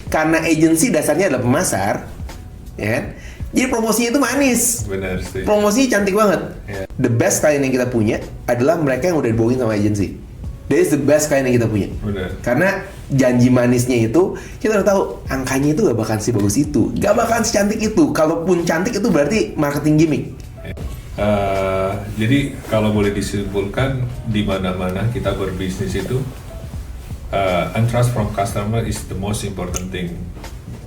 karena agency dasarnya adalah pemasar, ya kan? Jadi promosinya itu manis. Benar, setuju. Promosinya cantik banget. Yeah. The best klien yang kita punya adalah mereka yang udah dibohongin sama agency. That is the best klien yang kita punya. Benar. Karena janji manisnya itu, kita udah tahu angkanya itu gak bakalan sebagus itu, gak bakalan secantik itu. Kalaupun cantik itu berarti marketing gimmick. Jadi kalau boleh disimpulkan, di mana-mana kita berbisnis itu, trust from customer is the most important thing.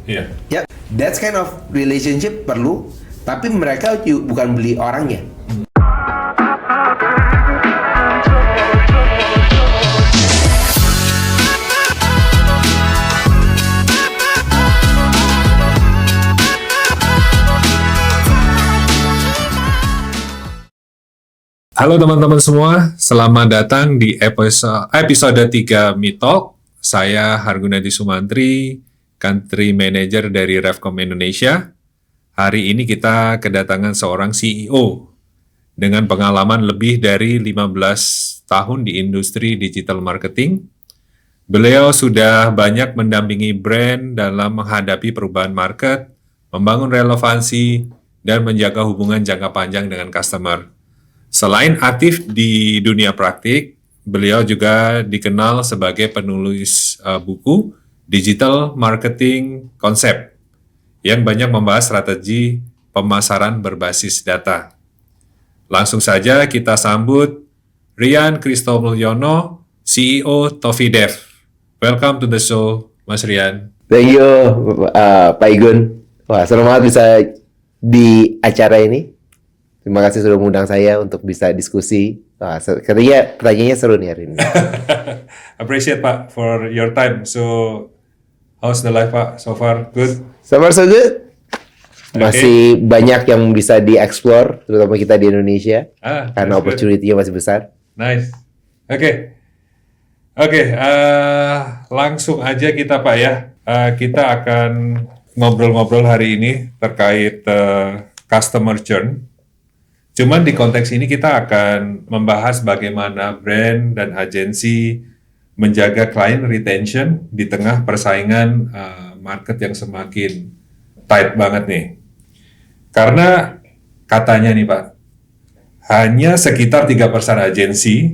Iya. Ya, that kind of relationship perlu, tapi mereka bukan beli orangnya. Halo teman-teman semua, selamat datang di episode 3 Meetalk. Saya Hargunadi Sumantri, Country Manager dari Revcom Indonesia. Hari ini kita kedatangan seorang CEO dengan pengalaman lebih dari 15 tahun di industri digital marketing. Beliau sudah banyak mendampingi brand dalam menghadapi perubahan market, membangun relevansi, dan menjaga hubungan jangka panjang dengan customer. Selain aktif di dunia praktik, beliau juga dikenal sebagai penulis buku Digital Marketing Concept yang banyak membahas strategi pemasaran berbasis data. Langsung saja kita sambut Rian Kristomulyono, CEO Toffee Dev. Welcome to the show, Mas Rian. Thank you, Pak Igun. Wah, senang banget bisa di acara ini. Terima kasih sudah mengundang saya untuk bisa diskusi. Wah, katanya pertanyaannya seru nih hari ini. Appreciate Pak for your time. So, how's the life Pak? So far good? So far so good. Masih banyak yang bisa dieksplor, terutama kita di Indonesia. Karena opportunity-nya masih besar. Nice. Oke, langsung aja kita Pak ya. Kita akan ngobrol-ngobrol hari ini terkait customer churn. Cuman di konteks ini kita akan membahas bagaimana brand dan agensi menjaga client retention di tengah persaingan market yang semakin tight banget nih. Karena katanya nih Pak, hanya sekitar 3% agensi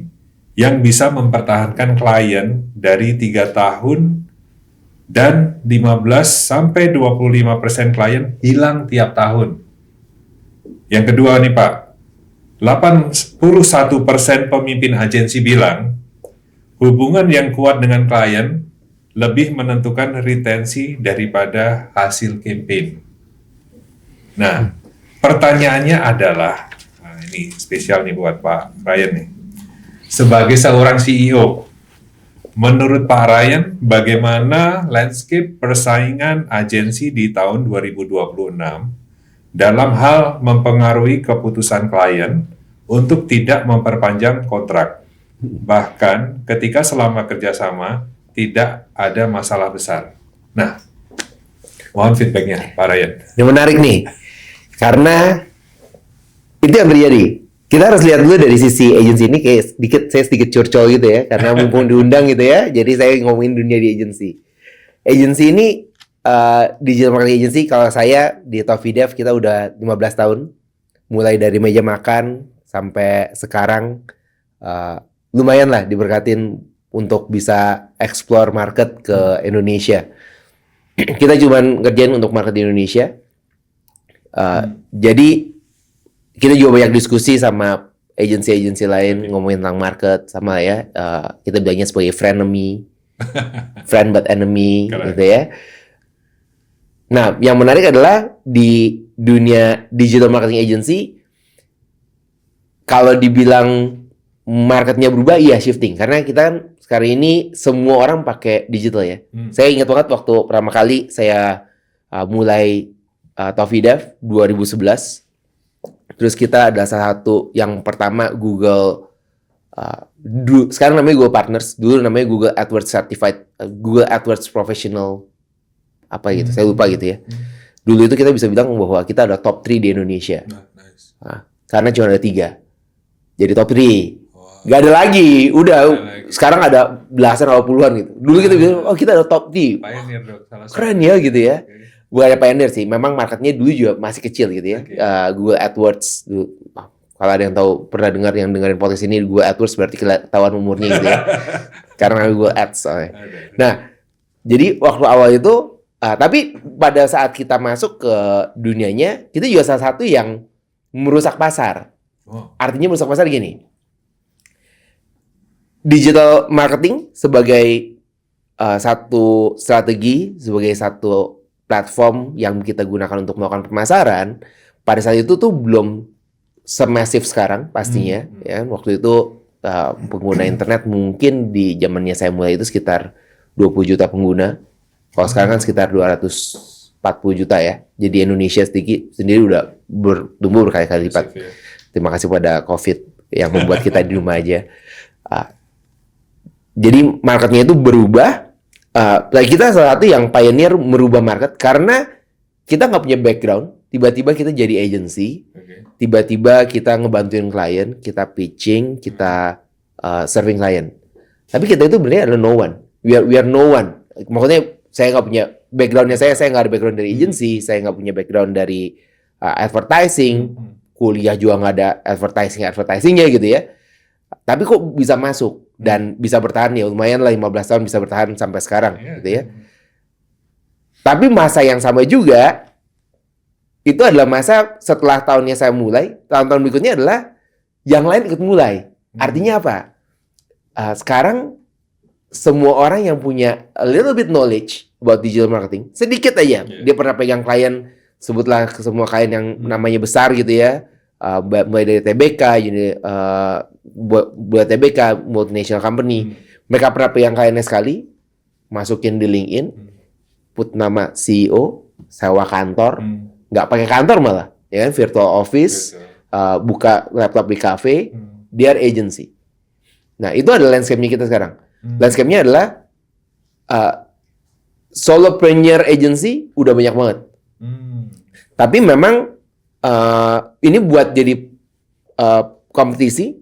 yang bisa mempertahankan klien dari 3 tahun dan 15-25% klien hilang tiap tahun. Yang kedua nih Pak, 81% pemimpin agensi bilang hubungan yang kuat dengan klien lebih menentukan retensi daripada hasil campaign. Nah, pertanyaannya adalah, ini spesial nih buat Pak Ryan nih. Sebagai seorang CEO, menurut Pak Ryan, bagaimana landscape persaingan agensi di tahun 2026 dalam hal mempengaruhi keputusan klien untuk tidak memperpanjang kontrak, bahkan ketika selama kerjasama tidak ada masalah besar. Nah, mohon feedbacknya Pak Ryan. Ini menarik nih, karena itu yang terjadi. Kita harus lihat dulu dari sisi agensi ini, saya sedikit curcol gitu ya, karena mumpung diundang gitu ya, jadi saya ngomongin dunia di agensi. Agensi ini, digital marketing agency, kalau saya di Toffee Dev kita udah 15 tahun, mulai dari meja makan sampai sekarang, lumayan lah diberkatin untuk bisa explore market ke Indonesia. Kita cuman ngerjain untuk market di Indonesia. Jadi kita juga banyak diskusi sama agensi-agensi lain ngomongin tentang market, sama ya, kita bilangnya sebagai frenemy, friend but enemy. Correct. Gitu ya. Nah, yang menarik adalah di dunia digital marketing agency, kalau dibilang marketnya berubah, iya shifting. Karena kita kan sekarang ini semua orang pakai digital ya. Saya ingat banget waktu pertama kali saya mulai Toffee Dev 2011. Terus kita ada salah satu yang pertama Google, sekarang namanya Google Partners, dulu namanya Google AdWords Certified, Google AdWords Professional, apa gitu, saya lupa gitu ya. Dulu itu kita bisa bilang bahwa kita ada top 3 di Indonesia. Nah, karena cuma ada 3. Jadi top 3. Wow. Gak ada lagi, udah Nggak ada lagi. sekarang ada belasan atau puluhan gitu. Dulu kita bilang, oh kita ada top team, Pioneer dong, salah satu. keren ya gitu ya. Oke. Bukan ada pioneer sih, memang marketnya dulu juga masih kecil gitu ya. Oke. Google AdWords, dulu. Kalau ada yang tahu pernah dengar yang dengerin podcast ini Google AdWords berarti ketahuan umurnya gitu ya. Karena Google Ads soalnya. Ada. Nah, jadi waktu awal itu, tapi pada saat kita masuk ke dunianya, kita juga salah satu yang merusak pasar. Oh. Artinya merusak pasar gini. Digital marketing sebagai satu strategi, sebagai satu platform yang kita gunakan untuk melakukan pemasaran, pada saat itu tuh belum semasif sekarang pastinya. Ya, waktu itu pengguna internet mungkin di zamannya saya mulai itu sekitar 20 juta pengguna. Kalau sekarang kan sekitar 240 juta ya. Jadi Indonesia sendiri udah bertumbuh berkali-kali lipat. Masif, ya. Terima kasih pada COVID yang membuat kita di rumah aja. Jadi marketnya itu berubah. Kita salah satu yang pioneer merubah market karena kita nggak punya background. Tiba-tiba kita jadi agency. Oke. Tiba-tiba kita ngebantuin klien, kita pitching, kita serving klien. Tapi kita itu sebenarnya adalah no one. We are no one. Maksudnya saya nggak punya backgroundnya, saya nggak ada background dari agency, saya nggak punya background dari advertising, kuliah juga nggak ada advertisingnya gitu ya. Tapi kok bisa masuk dan bisa bertahan ya lumayan lah 15 tahun bisa bertahan sampai sekarang gitu ya. Tapi masa yang sama juga itu adalah masa setelah tahunnya saya mulai, tahun-tahun berikutnya adalah yang lain ikut mulai. Artinya apa? Sekarang semua orang yang punya a little bit knowledge about digital marketing, sedikit aja, dia pernah pegang klien, sebutlah ke semua klien yang namanya besar gitu ya, mulai dari TBK, buat TBK, multinational company, mereka pernah pegang kliennya sekali, masukin di LinkedIn, put nama CEO, sewa kantor, nggak pakai kantor malah, ya kan, virtual office, buka laptop di cafe, dia agency. Nah itu adalah landscape-nya kita sekarang. Landscape-nya adalah solopreneur agency udah banyak banget. Tapi memang ini buat jadi kompetisi.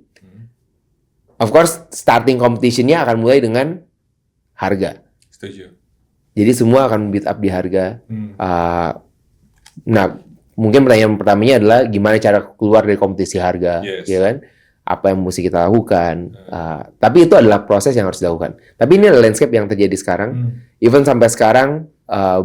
Of course starting competition-nya akan mulai dengan harga. Setuju. Jadi semua akan beat up di harga. Nah, mungkin pertanyaan pertamanya adalah gimana cara keluar dari kompetisi harga, ya kan? Apa yang mesti kita lakukan? Tapi itu adalah proses yang harus dilakukan. Tapi ini adalah landscape yang terjadi sekarang. Even sampai sekarang,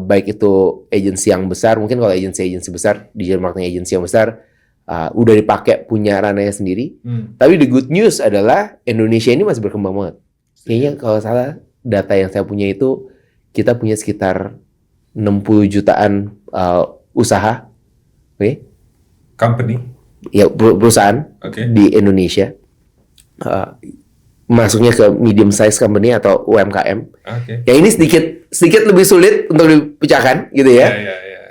baik itu agensi yang besar, mungkin kalau agensi besar, digital marketing agensi yang besar, udah dipakai punya ranahnya sendiri. Tapi the good news adalah Indonesia ini masih berkembang banget. Kayaknya kalau salah data yang saya punya itu kita punya sekitar 60 jutaan usaha, Company, ya perusahaan di Indonesia, masuknya ke medium size company atau UMKM. Ya ini sedikit lebih sulit untuk dipecahkan, gitu ya.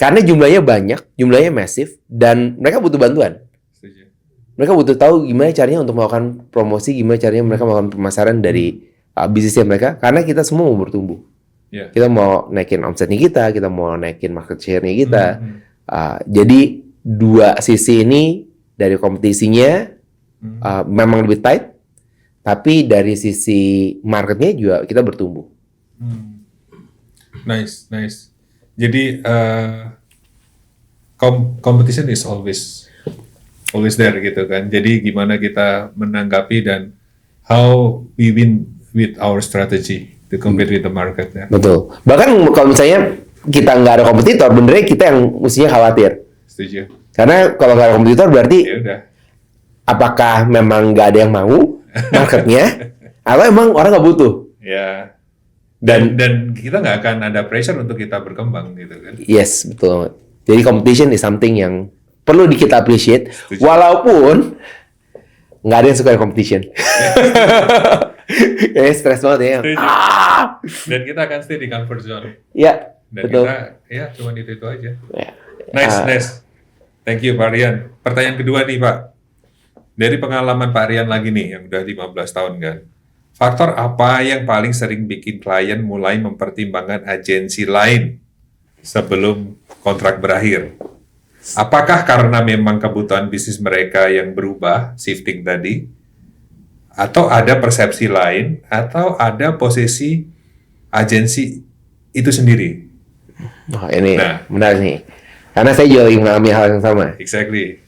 Karena jumlahnya banyak, jumlahnya masif, dan mereka butuh bantuan. Mereka butuh tahu gimana caranya untuk melakukan promosi, gimana caranya mereka melakukan pemasaran dari bisnisnya mereka. Karena kita semua mau bertumbuh. Kita mau naikin omsetnya kita mau naikin market share-nya kita. Jadi dua sisi ini dari kompetisinya memang lebih tight, tapi dari sisi marketnya juga kita bertumbuh. Nice. Jadi competition is always there gitu kan. Jadi gimana kita menanggapi dan how we win with our strategy to compete with the market ya. Betul. Bahkan kalau misalnya kita nggak ada kompetitor, benernya kita yang mestinya khawatir. Setuju. Karena kalau nggak ada kompetitor berarti Ya udah. apakah memang nggak ada yang mau marketnya, atau emang orang nggak butuh? Ya. Dan kita nggak akan ada pressure untuk kita berkembang gitu kan. Yes, betul. Jadi competition is something yang perlu kita appreciate, Setuju. walaupun nggak ada yang suka competition. Kayaknya stres banget ya. Setuju. Dan kita akan stay di comfort zone. Ya, Dan betul. kita ya cuma itu aja. Ya. Nice. Thank you Pak Rian. Pertanyaan kedua nih Pak. Dari pengalaman Pak Rian lagi nih yang udah 15 tahun kan. Faktor apa yang paling sering bikin klien mulai mempertimbangkan agensi lain sebelum kontrak berakhir? Apakah karena memang kebutuhan bisnis mereka yang berubah, shifting tadi? Atau ada persepsi lain, atau ada posisi agensi itu sendiri. Oh, ini Nah. benar nih. Karena saya juga lagi mengalami hal yang sama. Exactly.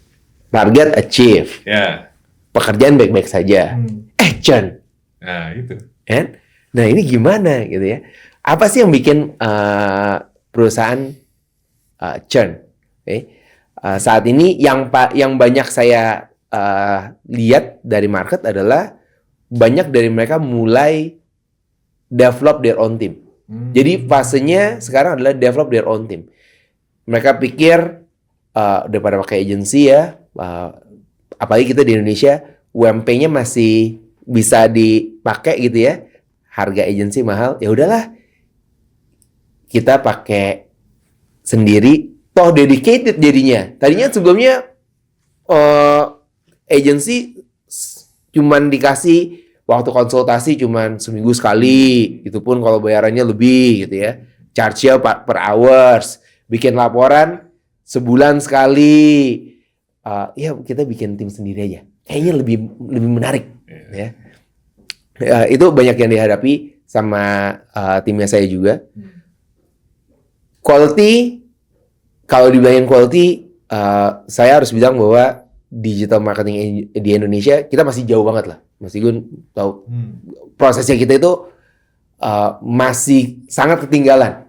Target achieve. Ya. Pekerjaan baik-baik saja. Action. Nah, itu. Kan? Nah, ini gimana gitu ya? Apa sih yang bikin perusahaan churn? Saat ini yang banyak saya lihat dari market adalah banyak dari mereka mulai develop their own team. Jadi fasenya sekarang adalah develop their own team. Mereka pikir daripada pakai agensi ya, apalagi kita di Indonesia, UMP-nya masih bisa dipakai gitu ya. Harga agensi mahal, ya udahlah. Kita pakai sendiri, toh dedicated jadinya. Tadinya sebelumnya agensi cuman dikasih waktu konsultasi cuman seminggu sekali, itu pun kalau bayarannya lebih gitu ya. Charge-nya per hours, bikin laporan sebulan sekali. Ya kita bikin tim sendiri aja. Kayaknya lebih menarik ya. Itu banyak yang dihadapi sama timnya saya juga. Quality, kalau dibilangin quality, saya harus bilang bahwa digital marketing di Indonesia kita masih jauh banget lah. Mas Igun tahu prosesnya kita itu masih sangat ketinggalan.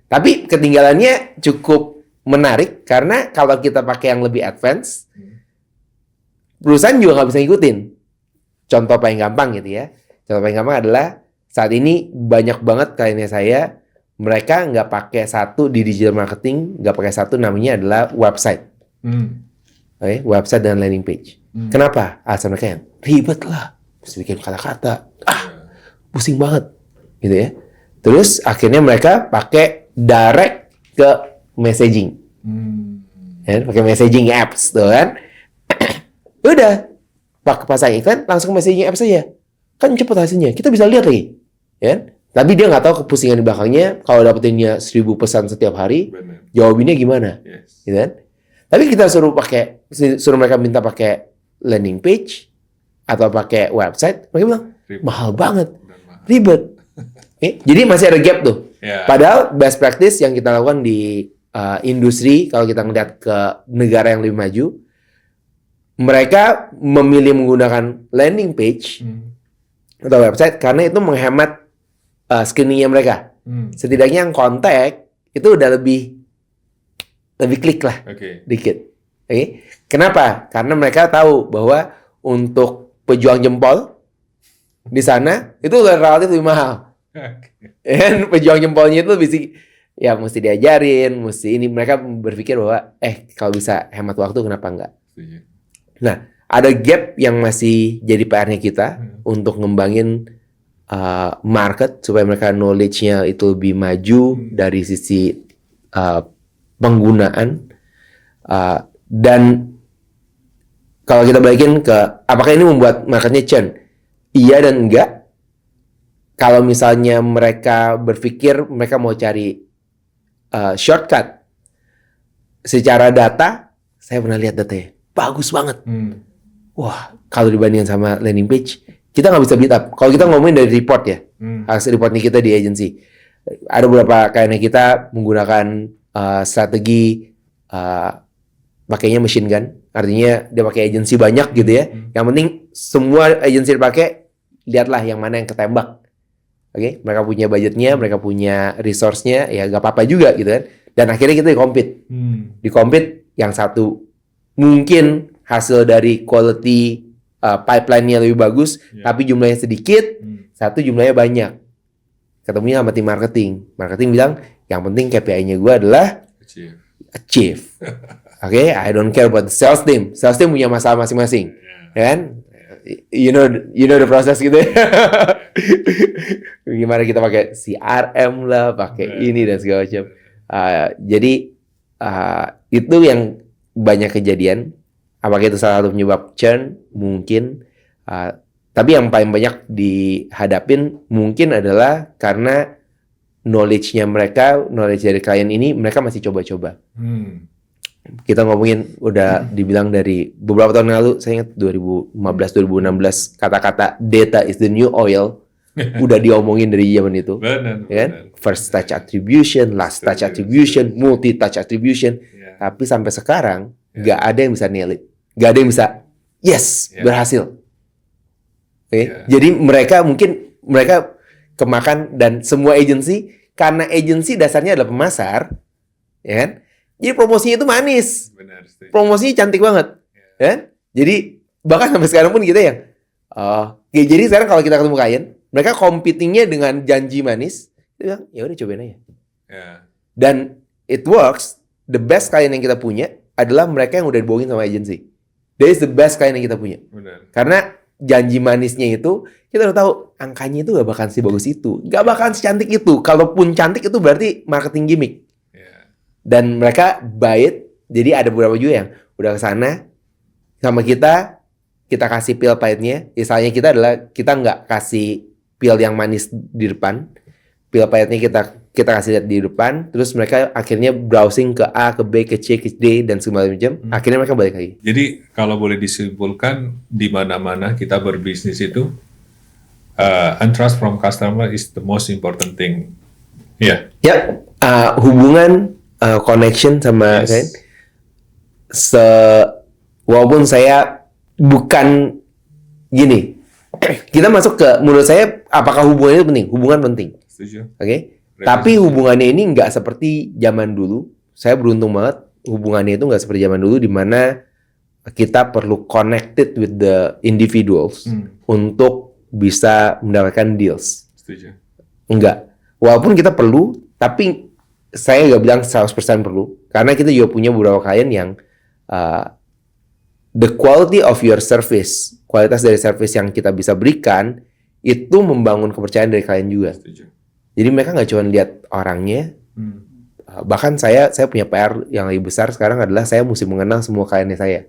Tapi ketinggalannya cukup menarik karena kalau kita pakai yang lebih advance, perusahaan juga nggak bisa ngikutin. Contoh paling gampang gitu ya. Contoh paling gampang adalah saat ini banyak banget kliennya saya, mereka nggak pakai satu di digital marketing, nggak pakai satu, namanya adalah website. Website dan landing page. Kenapa? Alasan mereka yang ribet lah, mesti bikin kata-kata, pusing banget, gitu ya. Terus akhirnya mereka pakai direct ke messaging, pakai messaging apps, tuh kan? Udah, pasang event langsung messaging apps saja, kan cepet hasilnya. Kita bisa lihat lagi, ya. Tapi dia nggak tahu kepusingan di belakangnya. Kalau dapetinnya 1000 pesan setiap hari, jawabinnya gimana, gitu kan? Tapi kita suruh mereka minta pakai landing page atau pakai website, mereka bilang mahal banget, ribet. Jadi masih ada gap tuh. Padahal best practice yang kita lakukan di industri, kalau kita ngeliat ke negara yang lebih maju, mereka memilih menggunakan landing page atau website karena itu menghemat screeningnya mereka. Setidaknya yang kontak itu udah lebih klik lah, dikit. Kenapa? Karena mereka tahu bahwa untuk pejuang jempol di sana itu relatif lebih mahal. Dan pejuang jempolnya itu mesti diajarin, mesti ini. Mereka berpikir bahwa kalau bisa hemat waktu, kenapa enggak? Nah, ada gap yang masih jadi PR-nya kita untuk ngembangin market supaya mereka knowledge-nya itu lebih maju dari sisi penggunaan, dan kalau kita balikin ke apakah ini membuat marketnya churn? Iya dan enggak. Kalau misalnya mereka berpikir mereka mau cari shortcut secara data, saya pernah lihat datanya bagus banget. Wah, kalau dibandingkan sama landing page, kita nggak bisa beat up. Kalau kita ngomongin dari report ya, hasil reportnya kita di agency, ada beberapa kayaknya kita menggunakan strategi pakainya machine gun, artinya dia pakai agensi banyak gitu ya. Yang penting semua agensi dipakai, lihatlah yang mana yang ketembak. Mereka punya budgetnya, mereka punya resource-nya, ya gak apa-apa juga gitu kan. Dan akhirnya kita di compete yang satu mungkin hasil dari quality pipeline-nya lebih bagus, tapi jumlahnya sedikit, satu jumlahnya banyak. Ketemunya sama tim marketing. Marketing bilang, yang penting KPI-nya gue adalah achieve. I don't care about the sales team. Sales team punya masalah masing-masing, kan? You know the process gitu. Gimana kita pakai CRM lah, pakai ini dan segala macam. Jadi itu yang banyak kejadian. Apakah itu salah satu penyebab churn? Mungkin. Tapi yang paling banyak dihadapin mungkin adalah karena knowledge-nya mereka, knowledge dari klien ini, mereka masih coba-coba. kita ngomongin udah dibilang dari beberapa tahun lalu, saya ingat 2015 2016 kata-kata data is the new oil udah diomongin dari zaman itu. Benar. Ya kan? First touch attribution, last touch attribution, multi touch attribution. Ya. Tapi sampai sekarang nggak ada yang bisa nail it. Nggak ada yang bisa yes, berhasil. Oke. Jadi mereka kemakan, dan semua agensi, karena agensi dasarnya adalah pemasar, ya kan? Jadi promosinya itu manis. Benar. Promosinya cantik banget. Ya kan? Jadi bahkan sampai sekarang pun kita yang jadi sekarang kalau kita ketemu klien, mereka competingnya dengan janji manis, dia bilang, ya udah cobain aja. Ya. Dan it works. The best klien yang kita punya adalah mereka yang udah dibohongin sama agensi. That is the best klien yang kita punya. Benar. Karena janji manisnya itu, kita udah tahu angkanya itu gak bakalan sebagus itu. Gak bakalan secantik itu. Kalaupun cantik itu berarti marketing gimmick. Ya. Dan mereka buy it. Jadi ada beberapa juga yang udah kesana sama kita kasih pil pahitnya. Misalnya kita nggak kasih pil yang manis di depan. Pil pahitnya kita kasih lihat di depan. Terus mereka akhirnya browsing ke A, ke B, ke C, ke D, dan segala macam. Akhirnya mereka balik lagi. Jadi kalau boleh disimpulkan, di mana-mana kita berbisnis itu, trust from customer is the most important thing. Ya. Ya, hubungan, connection sama klien. Walaupun saya bukan gini, kita masuk ke, menurut saya, apakah hubungan itu penting? Hubungan penting. Setuju. Oke? Tapi hubungannya ini nggak seperti zaman dulu. Saya beruntung banget, hubungannya itu nggak seperti zaman dulu, di mana kita perlu connected with the individuals untuk bisa mendapatkan deals. Setuju. Enggak. Walaupun kita perlu, tapi saya nggak bilang 100% perlu. Karena kita juga punya beberapa klien yang the quality of your service, kualitas dari service yang kita bisa berikan, itu membangun kepercayaan dari klien juga. Setuju. Jadi mereka nggak cuma lihat orangnya, bahkan saya punya PR yang lebih besar sekarang adalah saya mesti mengenal semua kliennya saya.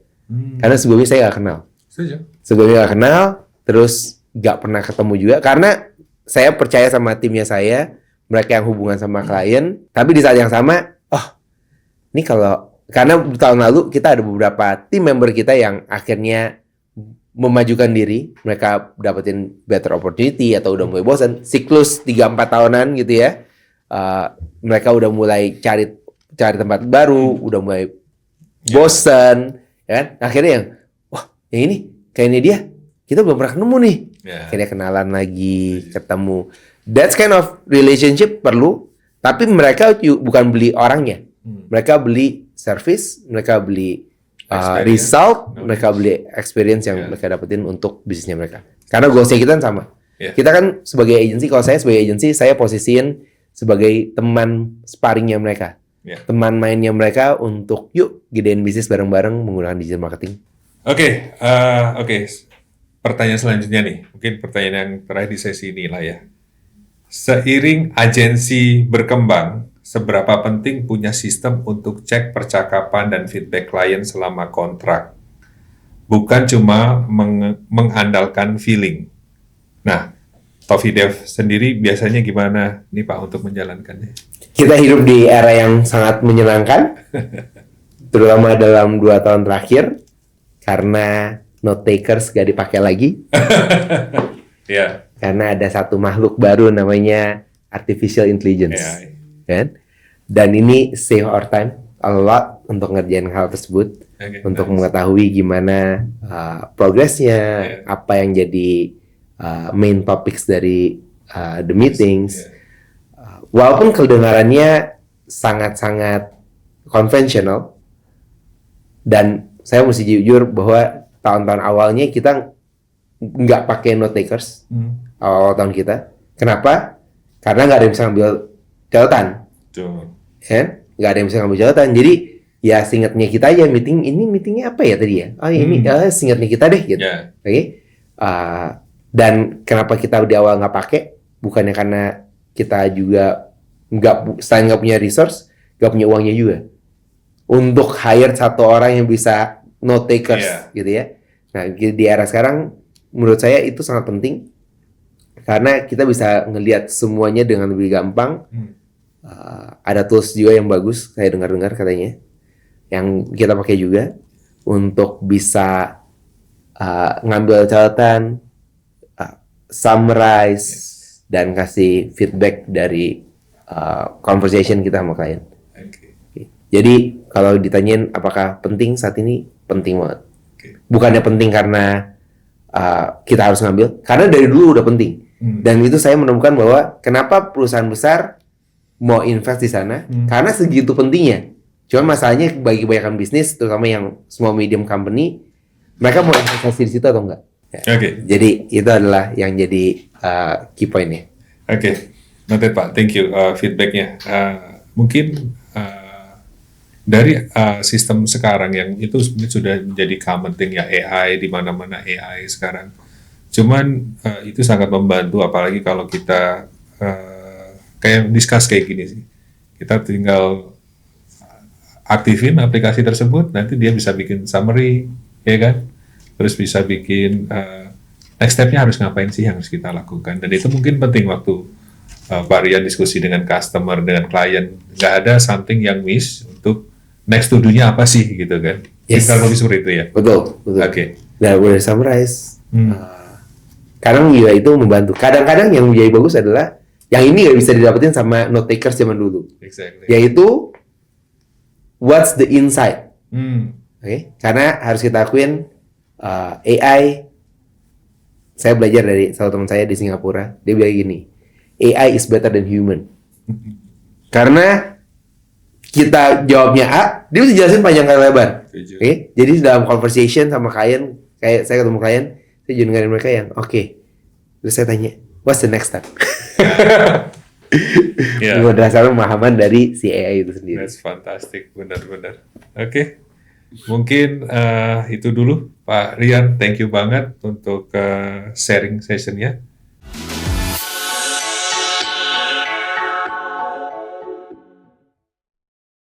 Karena sebelumnya saya nggak kenal. Setuju. Sebelumnya nggak kenal, terus nggak pernah ketemu juga. Karena saya percaya sama timnya saya, mereka yang hubungan sama klien. Tapi di saat yang sama, ini karena tahun lalu kita ada beberapa tim member kita yang akhirnya memajukan diri, mereka dapetin better opportunity atau udah mulai bosan, siklus 3-4 tahunan gitu ya. Mereka udah mulai cari tempat baru, udah mulai bosan, ya kan? Akhirnya yang ini kayaknya dia, kita belum pernah ketemu nih. Akhirnya kenalan lagi, ketemu. That kind of relationship perlu, tapi mereka bukan beli orangnya. Mereka beli service, mereka beli result, mereka beli experience yang mereka dapetin untuk bisnisnya mereka. Karena goalsnya kita kan sama. Kita kan sebagai agency, kalau saya sebagai agency, saya posisiin sebagai teman sparringnya mereka. Teman mainnya mereka untuk yuk gedein bisnis bareng-bareng menggunakan digital marketing. Oke. Pertanyaan selanjutnya nih, mungkin pertanyaan yang terakhir di sesi ini lah ya. Seiring agensi berkembang, seberapa penting punya sistem untuk cek percakapan dan feedback klien selama kontrak? Bukan cuma mengandalkan feeling. Nah, Tofi Dev sendiri biasanya gimana nih Pak untuk menjalankannya? Kita hidup di era yang sangat menyenangkan, terutama dalam 2 tahun terakhir, karena note takers gak dipakai lagi. Karena ada satu makhluk baru namanya artificial intelligence. Kan? Dan ini save our time a lot untuk ngerjain hal tersebut, untuk mengetahui gimana progresnya, apa yang jadi main topics dari the meetings. Walaupun kedengarannya sangat-sangat konvensional, dan saya mesti jujur bahwa tahun-tahun awalnya kita nggak pakai note takers awal tahun kita. Kenapa? Karena nggak ada yang bisa ngambil catatan. Nggak ada yang bisa ngambil catatan. Jadi ya seingatnya kita aja, meetingnya apa ya tadi ya? Ini seingatnya kita deh gitu. Oke. Dan kenapa kita di awal nggak pakai? Bukannya karena kita juga selain nggak punya resource, nggak punya uangnya juga untuk hire satu orang yang bisa note takers gitu ya. Nah di era sekarang menurut saya itu sangat penting karena kita bisa ngelihat semuanya dengan lebih gampang. Ada tools juga yang bagus, saya dengar-dengar katanya, yang kita pakai juga untuk bisa ngambil catatan, summarize, dan kasih feedback dari conversation kita sama klien. Jadi kalau ditanyain apakah penting saat ini, penting banget. Bukannya penting karena kita harus ngambil, karena dari dulu udah penting. Dan itu saya menemukan bahwa kenapa perusahaan besar mau invest di sana, karena segitu pentingnya. Cuma masalahnya bagi kebanyakan bisnis, terutama yang small medium company, mereka mau investasi di situ atau enggak? Ya. Jadi itu adalah yang jadi key point-nya. Noted Pak, thank you feedbacknya. Mungkin dari sistem sekarang yang itu sudah menjadi common thing ya, AI, di mana-mana AI sekarang. Cuman itu sangat membantu, apalagi kalau kita kayak discuss kayak gini sih. Kita tinggal aktifin aplikasi tersebut, nanti dia bisa bikin summary, ya kan? Terus bisa bikin next step-nya harus ngapain sih yang harus kita lakukan. Dan itu mungkin penting waktu Pak Rian diskusi dengan customer, dengan klien. Nggak ada something yang miss untuk next to do-nya apa sih gitu kan. Yes. Kita lebih seperti itu ya. Betul. Oke. Nah, udah summarize. Kadang juga itu membantu. Kadang-kadang yang menjadi bagus adalah yang ini nggak bisa didapetin sama note takers zaman dulu. Exactly. Yaitu what's the insight. Oke. Karena harus kita akuin AI. Saya belajar dari salah teman saya di Singapura. Dia bilang gini, AI is better than human. Karena kita jawabnya A, dia bisa jelasin panjang kali lebar. Oke. Jadi dalam conversation sama klien, kayak saya ketemu klien, saya dengerin mereka yang oke. Terus saya tanya, what's the next step? Berdasarkan pemahaman dari si AI itu sendiri. That's fantastic, benar-benar. Oke. Mungkin itu dulu Pak Rian, thank you banget untuk sharing sessionnya.